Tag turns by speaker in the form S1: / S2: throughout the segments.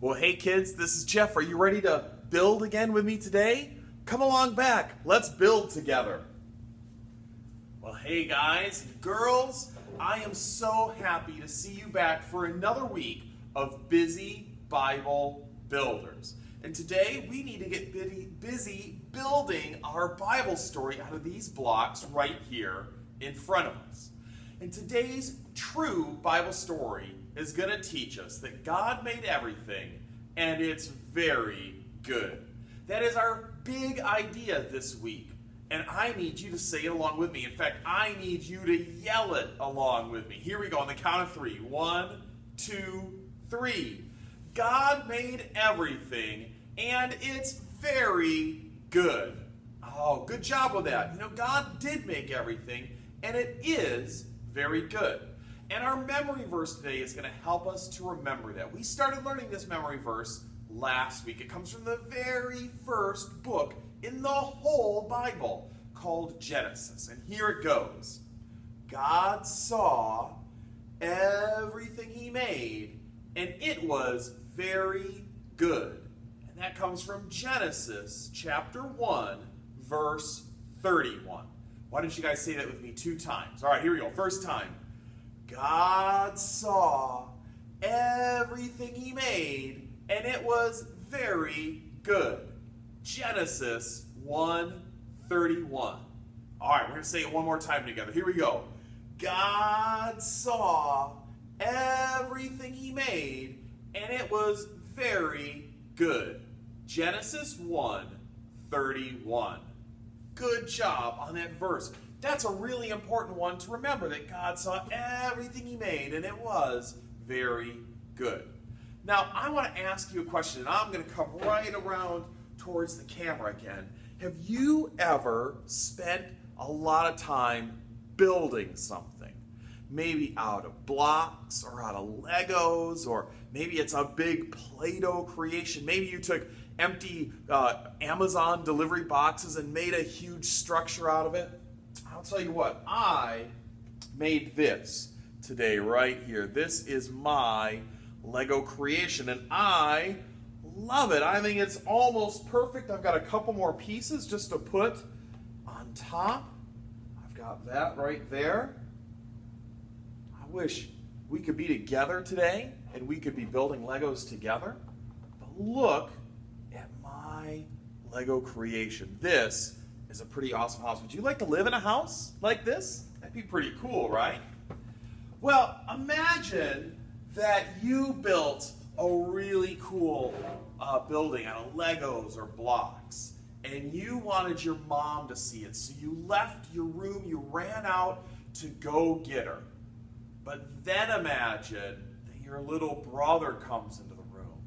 S1: Well, hey kids, this is Jeff. Are you ready to build again with me today? Come along back. Let's build together. Well, hey guys and girls, I am so happy to see you back for another week of Busy Bible Builders. And today we need to get busy building our Bible story out of these blocks right here in front of us. And today's true Bible story is going to teach us that God made everything and it's very good. That is our big idea this week. And I need you to say it along with me. In fact, I need you to yell it along with me. Here we go on the count of three. 1, 2, 3. God made everything and it's very good. Oh, good job with that. You know, God did make everything and it is very good. And our memory verse today is going to help us to remember that. We started learning this memory verse last week. It comes from the very first book in the whole Bible called Genesis. And here it goes. God saw everything he made, and it was very good. And that comes from Genesis chapter 1, verse 31. Why don't you guys say that with me 2 times? All right, here we go. First time. God saw everything he made, and it was very good. Genesis 1:31. All right, we're going to say it one more time together. Here we go. God saw everything he made, and it was very good. Genesis 1:31. Good job on that verse. That's a really important one to remember, that God saw everything he made, and it was very good. Now, I want to ask you a question, and I'm going to come right around towards the camera again. Have you ever spent a lot of time building something? Maybe out of blocks or out of Legos, or maybe it's a big Play-Doh creation. Maybe you took empty Amazon delivery boxes and made a huge structure out of it. I'll tell you what, I made this today right here. This is my Lego creation, and I love it. I think it's almost perfect. I've got a couple more pieces just to put on top. I've got that right there. I wish we could be together today and we could be building Legos together. But look at my Lego creation. This is a pretty awesome house. Would you like to live in a house like this? That'd be pretty cool, right? Well, imagine that you built a really cool building out of Legos or blocks, and you wanted your mom to see it, so you left your room, you ran out to go get her. But then imagine that your little brother comes into the room.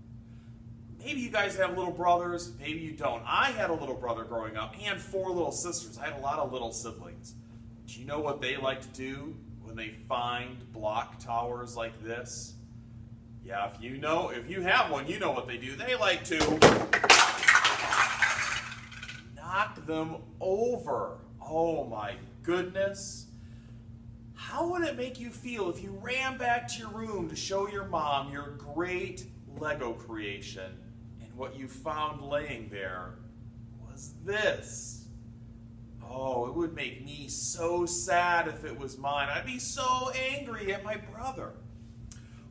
S1: Maybe you guys have little brothers, maybe you don't. I had a little brother growing up and 4 little sisters. I had a lot of little siblings. Do you know what they like to do when they find block towers like this? Yeah, if you have one, you know what they do. They like to knock them over. Oh my goodness. How would it make you feel if you ran back to your room to show your mom your great Lego creation, and what you found laying there was this? Oh, it would make me so sad if it was mine. I'd be so angry at my brother.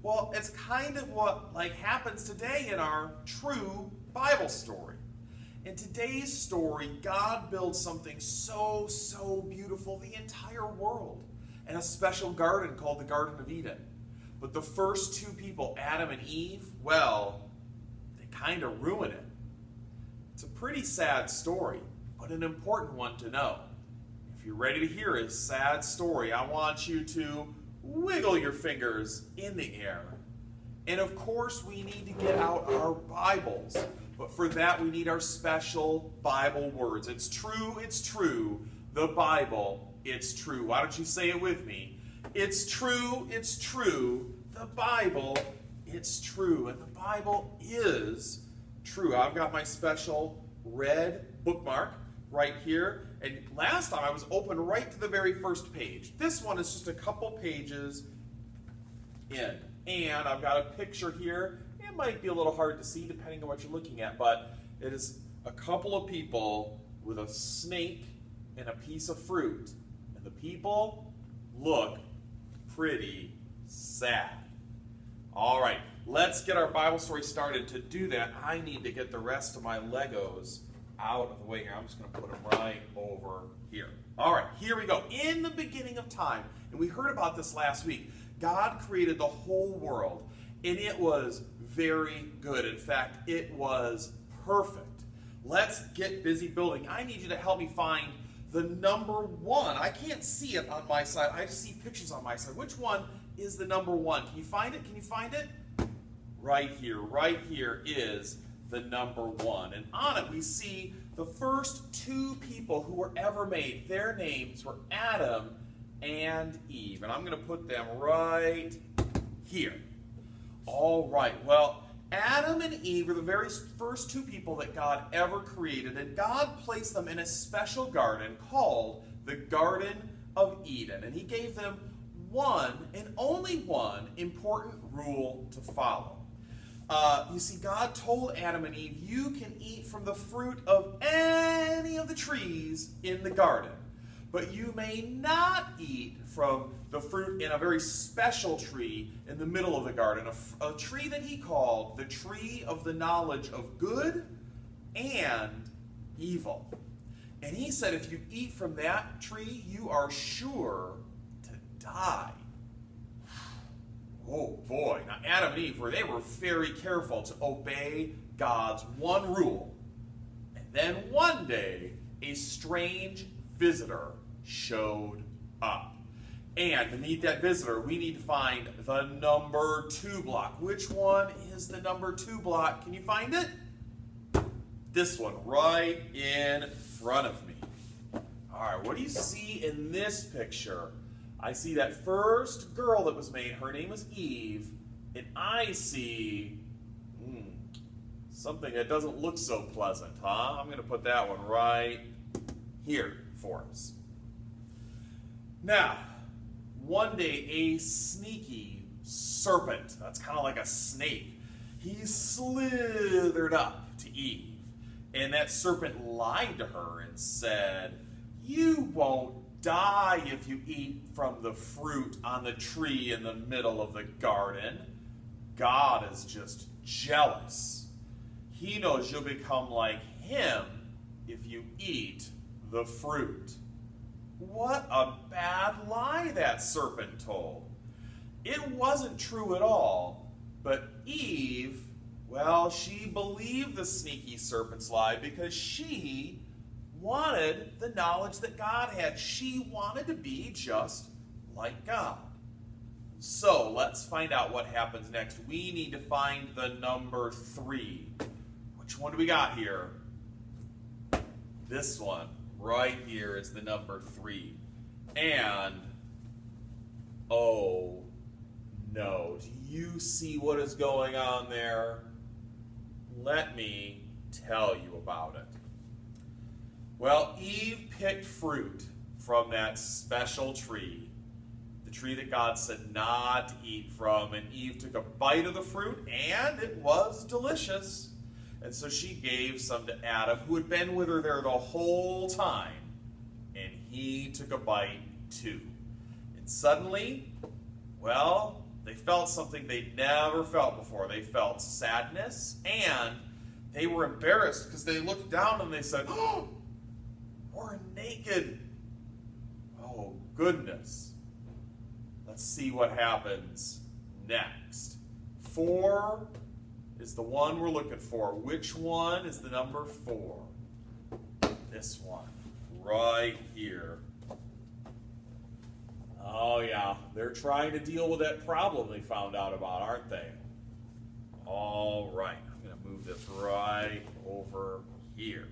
S1: Well, it's kind of what happens today in our true Bible story. In today's story, God builds something so beautiful, the entire world, and a special garden called the Garden of Eden. But the first 2 people, Adam and Eve, well, they kind of ruin it. It's a pretty sad story, but an important one to know. If you're ready to hear a sad story, I want you to wiggle your fingers in the air. And of course, we need to get out our Bibles. But for that, we need our special Bible words. It's true, the Bible, it's true. Why don't you say it with me? It's true, the Bible, it's true. And the Bible is true. I've got my special red bookmark right here. And last time I was open right to the very first page. This one is just a couple pages in. And I've got a picture here in might be a little hard to see depending on what you're looking at, but it is a couple of people with a snake and a piece of fruit. And the people look pretty sad. All right, let's get our Bible story started. To do that, I need to get the rest of my Legos out of the way here. I'm just going to put them right over here. All right, here we go. In the beginning of time, and we heard about this last week, God created the whole world, and it was very good. In fact, it was perfect. Let's get busy building. I need you to help me find the number 1. I can't see it on my side. I just see pictures on my side. Which one is the number 1? Can you find it? Can you find it? Right here is the number 1. And on it we see the first 2 people who were ever made. Their names were Adam and Eve. And I'm going to put them right here. All right, well, Adam and Eve are the very first 2 people that God ever created, and God placed them in a special garden called the Garden of Eden. And he gave them one, and only one, important rule to follow. You see, God told Adam and Eve, you can eat from the fruit of any of the trees in the garden, but you may not eat from the fruit in a very special tree in the middle of the garden, a tree that he called the tree of the knowledge of good and evil. And he said, if you eat from that tree, you are sure to die. Oh boy. Now Adam and Eve, they were very careful to obey God's one rule. And then one day, a strange visitor showed up. And to meet that visitor, we need to find the number 2 block. Which one is the number 2 block? Can you find it? This one, right in front of me. All right, what do you see in this picture? I see that first girl that was made. Her name is Eve. And I see something that doesn't look so pleasant, huh? I'm going to put that one right here for us. Now, one day, a sneaky serpent, that's kind of like a snake, he slithered up to Eve. And that serpent lied to her and said, you won't die if you eat from the fruit on the tree in the middle of the garden. God is just jealous. He knows you'll become like him if you eat the fruit. What a bad lie that serpent told. It wasn't true at all, but Eve, well, she believed the sneaky serpent's lie because she wanted the knowledge that God had. She wanted to be just like God. So let's find out what happens next. We need to find the number 3. Which one do we got here? This one. Right here is the number 3. And, oh no, do you see what is going on there? Let me tell you about it. Well, Eve picked fruit from that special tree, the tree that God said not to eat from, and Eve took a bite of the fruit, and it was delicious. And so she gave some to Adam, who had been with her there the whole time, and he took a bite too. And suddenly, well, they felt something they'd never felt before. They felt sadness, and they were embarrassed because they looked down and they said, oh, we're naked. Oh, goodness. Let's see what happens next. 4 is the one we're looking for. Which one is the number 4? This one, right here. Oh yeah, they're trying to deal with that problem they found out about, aren't they? All right, I'm going to move this right over here.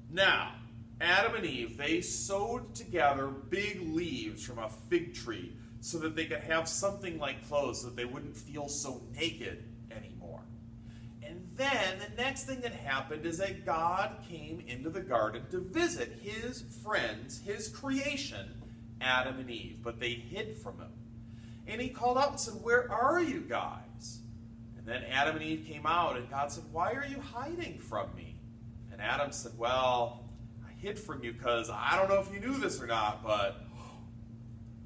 S1: Now, Adam and Eve, they sewed together big leaves from a fig tree so that they could have something like clothes so that they wouldn't feel so naked anymore. And then the next thing that happened is that God came into the garden to visit his friends, his creation, Adam and Eve, but they hid from him. And he called out and said, where are you guys? And then Adam and Eve came out, and God said, "Why are you hiding from me?" And Adam said, "Well, I hid from you because I don't know if you knew this or not, but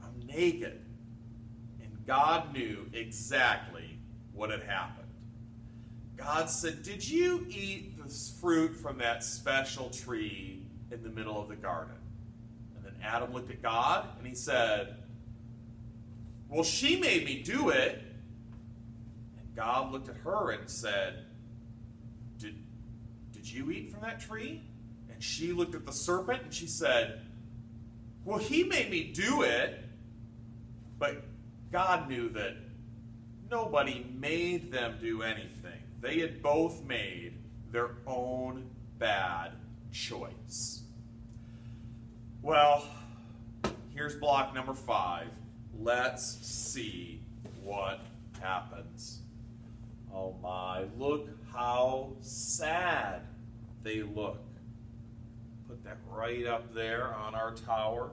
S1: I'm naked." And God knew exactly what had happened. God said, "Did you eat this fruit from that special tree in the middle of the garden?" And then Adam looked at God, and he said, "Well, she made me do it." God looked at her and said, Did you eat from that tree? And she looked at the serpent and she said, "Well, he made me do it." But God knew that nobody made them do anything. They had both made their own bad choice. Well, here's block number 5. Let's see what happens. Oh my, look how sad they look. Put that right up there on our tower.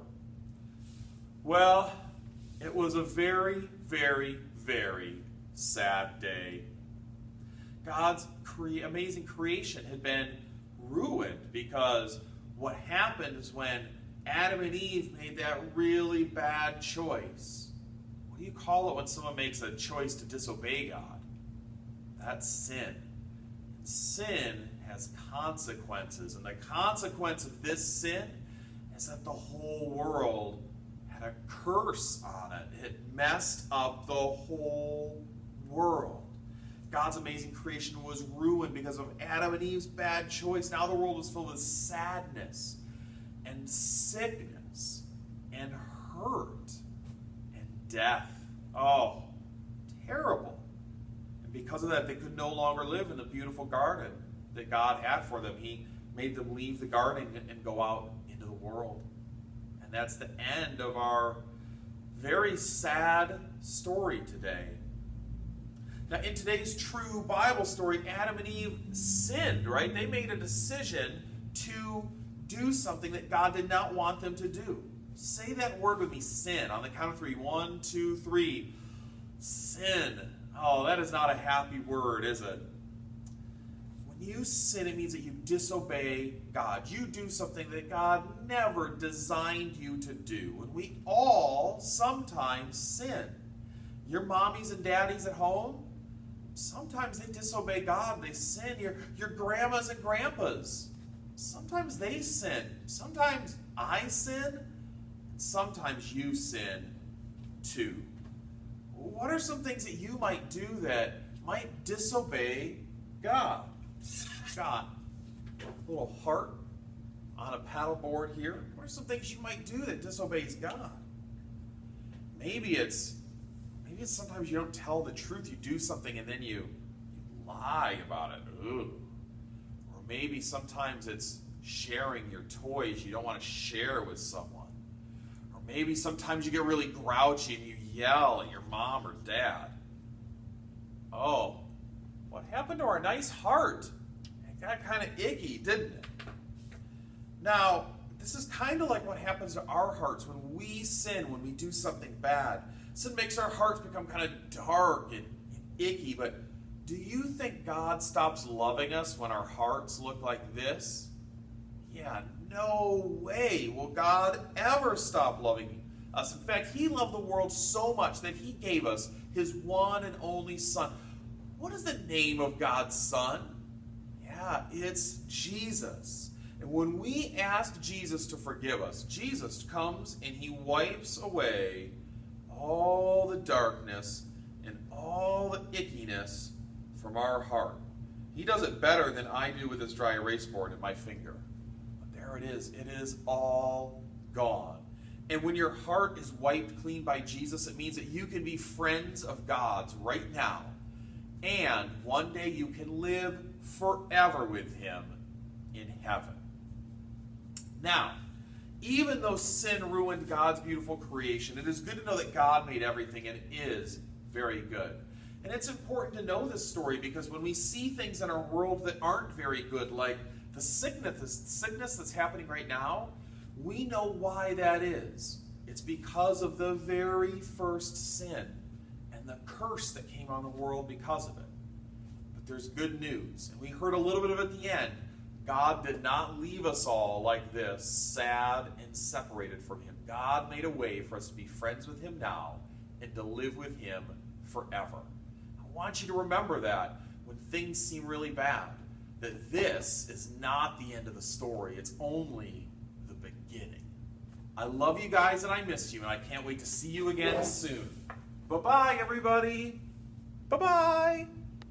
S1: Well, it was a very, very, very sad day. God's amazing creation had been ruined because what happened is when Adam and Eve made that really bad choice. What do you call it when someone makes a choice to disobey God? That's sin. Sin has consequences, and the consequence of this sin is that the whole world had a curse on it. It messed up the whole world. God's amazing creation was ruined because of Adam and Eve's bad choice. Now the world was filled with sadness and sickness and hurt and death. Oh, terrible. Because of that, they could no longer live in the beautiful garden that God had for them. He made them leave the garden and go out into the world. And that's the end of our very sad story today. Now, in today's true Bible story, Adam and Eve sinned, right? They made a decision to do something that God did not want them to do. Say that word with me, sin, on the count of 3. 1, 2, 3. Sin. Oh, that is not a happy word, is it? When you sin, it means that you disobey God. You do something that God never designed you to do. And we all sometimes sin. Your mommies and daddies at home, sometimes they disobey God. They sin. Your grandmas and grandpas, sometimes they sin. Sometimes I sin, and sometimes you sin too. What are some things that you might do that might disobey God? Got a little heart on a paddle board here. What are some things you might do that disobeys God? Maybe it's sometimes you don't tell the truth. You do something and then you lie about it. Ooh. Or maybe sometimes it's sharing your toys you don't want to share with someone. Or maybe sometimes you get really grouchy and you yell at your mom or dad. Oh, what happened to our nice heart? It got kind of icky, didn't it? Now, this is kind of like what happens to our hearts when we sin, when we do something bad. Sin makes our hearts become kind of dark and icky, but do you think God stops loving us when our hearts look like this? Yeah, no way will God ever stop loving us. In fact, He loved the world so much that He gave us His one and only Son. What is the name of God's Son? Yeah, it's Jesus. And when we ask Jesus to forgive us, Jesus comes and He wipes away all the darkness and all the ickiness from our heart. He does it better than I do with this dry erase board in my finger. But there it is all gone. And when your heart is wiped clean by Jesus, it means that you can be friends of God's right now. And one day you can live forever with Him in heaven. Now, even though sin ruined God's beautiful creation, it is good to know that God made everything and is very good. And it's important to know this story because when we see things in our world that aren't very good, like the sickness that's happening right now, we know why that is. It's because of the very first sin and the curse that came on the world because of it. but there's good news. And we heard a little bit of it at the end. God did not leave us all like this, sad and separated from him. God made a way for us to be friends with him now and to live with him forever. I want you to remember that when things seem really bad, that this is not the end of the story. It's only the beginning. I love you guys and I miss you, and I can't wait to see you again soon. Bye-bye, everybody. Bye-bye.